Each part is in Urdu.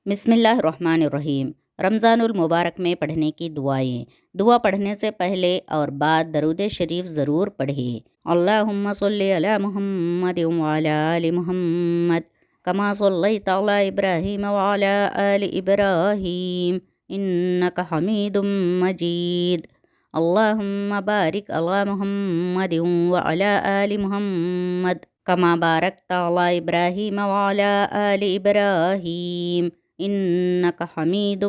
بسم اللہ الرحمن الرحیم۔ رمضان المبارک میں پڑھنے کی دعائیں۔ دعا پڑھنے سے پہلے اور بعد درود شریف ضرور پڑھیں۔ اللہم صلی علی محمد وعلی آل محمد کما صلیت علی ابراہیم وعلی آل ابراہیم انک حمید مجید۔ اللہم بارک علی محمد وعلی آل محمد کما بارکت علی ابراہیم وعلی آل ابراہیم انک حمید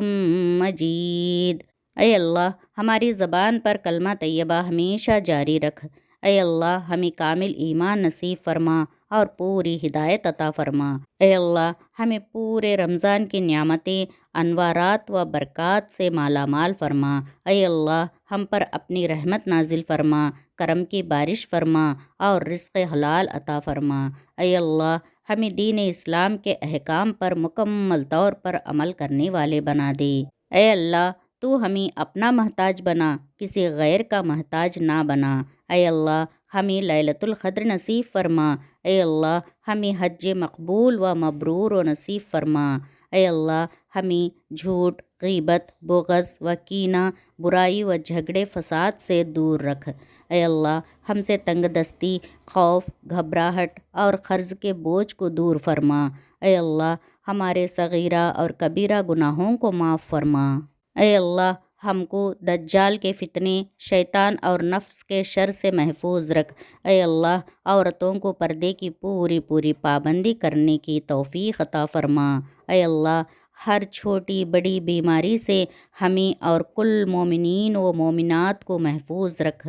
مجید۔ اے اللہ ہماری زبان پر کلمہ طیبہ ہمیشہ جاری رکھ۔ اے اللہ ہمیں کامل ایمان نصیب فرما اور پوری ہدایت عطا فرما۔ اے اللہ ہمیں پورے رمضان کی نعمتیں، انوارات و برکات سے مالا مال فرما۔ اے اللہ ہم پر اپنی رحمت نازل فرما، کرم کی بارش فرما اور رزق حلال عطا فرما۔ اے اللہ ہمیں دین اسلام کے احکام پر مکمل طور پر عمل کرنے والے بنا دے۔ اے اللہ تو ہمیں اپنا محتاج بنا، کسی غیر کا محتاج نہ بنا۔ اے اللہ ہمیں لیلۃ القدر نصیب فرما۔ اے اللہ ہمیں حج مقبول و مبرور و نصیب فرما۔ اے اللہ ہمیں جھوٹ، غیبت، بغض و کینہ، برائی و جھگڑے فساد سے دور رکھ۔ اے اللہ ہم سے تنگ دستی، خوف، گھبراہٹ اور قرض کے بوجھ کو دور فرما۔ اے اللہ ہمارے صغیرہ اور کبیرہ گناہوں کو معاف فرما۔ اے اللہ ہم کو دجال کے فتنے، شیطان اور نفس کے شر سے محفوظ رکھ۔ اے اللہ عورتوں کو پردے کی پوری پابندی کرنے کی توفیق عطا فرما۔ اے اللہ ہر چھوٹی بڑی بیماری سے ہمیں اور کل مومنین و مومنات کو محفوظ رکھ۔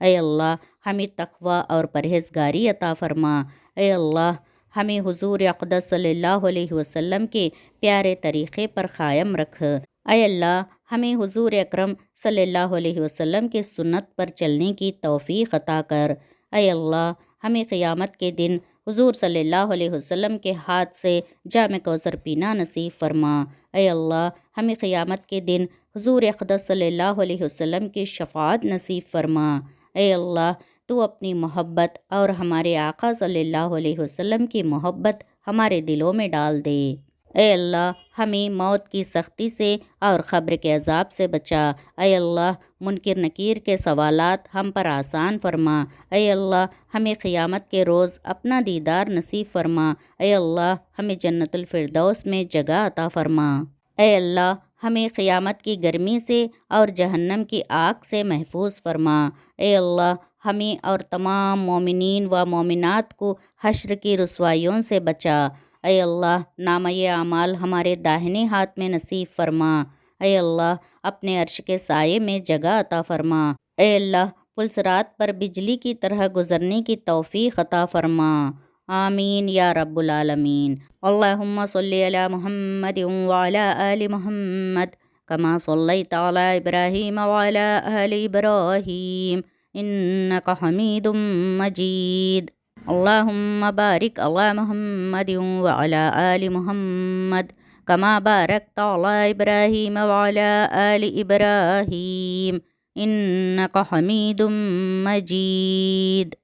اے اللہ ہمیں تقوی اور پرہیزگاری عطا فرما۔ اے اللہ ہمیں حضور اقدس صلی اللہ علیہ وسلم کے پیارے طریقے پر قائم رکھ۔ اے اللہ ہمیں حضور اکرم صلی اللہ علیہ وسلم کے سنت پر چلنے کی توفیق عطا کر۔ اے اللہ ہمیں قیامت کے دن حضور صلی اللہ علیہ وسلم کے ہاتھ سے جام کوثر پینا نصیب فرما۔ اے اللہ ہمیں قیامت کے دن حضور اقدس صلی اللہ علیہ وسلم کی شفاعت نصیب فرما۔ اے اللہ تو اپنی محبت اور ہمارے آقا صلی اللہ علیہ وسلم کی محبت ہمارے دلوں میں ڈال دے۔ اے اللہ ہمیں موت کی سختی سے اور قبر کے عذاب سے بچا۔ اے اللہ منکر نکیر کے سوالات ہم پر آسان فرما۔ اے اللہ ہمیں قیامت کے روز اپنا دیدار نصیب فرما۔ اے اللہ ہمیں جنت الفردوس میں جگہ عطا فرما۔ اے اللہ ہمیں قیامت کی گرمی سے اور جہنم کی آگ سے محفوظ فرما۔ اے اللہ ہمیں اور تمام مومنین و مومنات کو حشر کی رسوائیوں سے بچا۔ اے اللہ نامہ اعمال ہمارے داہنے ہاتھ میں نصیب فرما۔ اے اللہ اپنے عرش کے سائے میں جگہ عطا فرما۔ اے اللہ پلصرات پر بجلی کی طرح گزرنے کی توفیق عطا فرما۔ آمین یا رب العالمین۔ اللہم صلی علی محمد وعلی آل محمد کما صلیت علی ابراہیم وعلی آل ابراہیم انک حمید مجید۔ اللہم بارک علی محمد وعلی آل محمد کما بارکت علی ابراہیم وعلی آل ابراہیم انک حمید مجید۔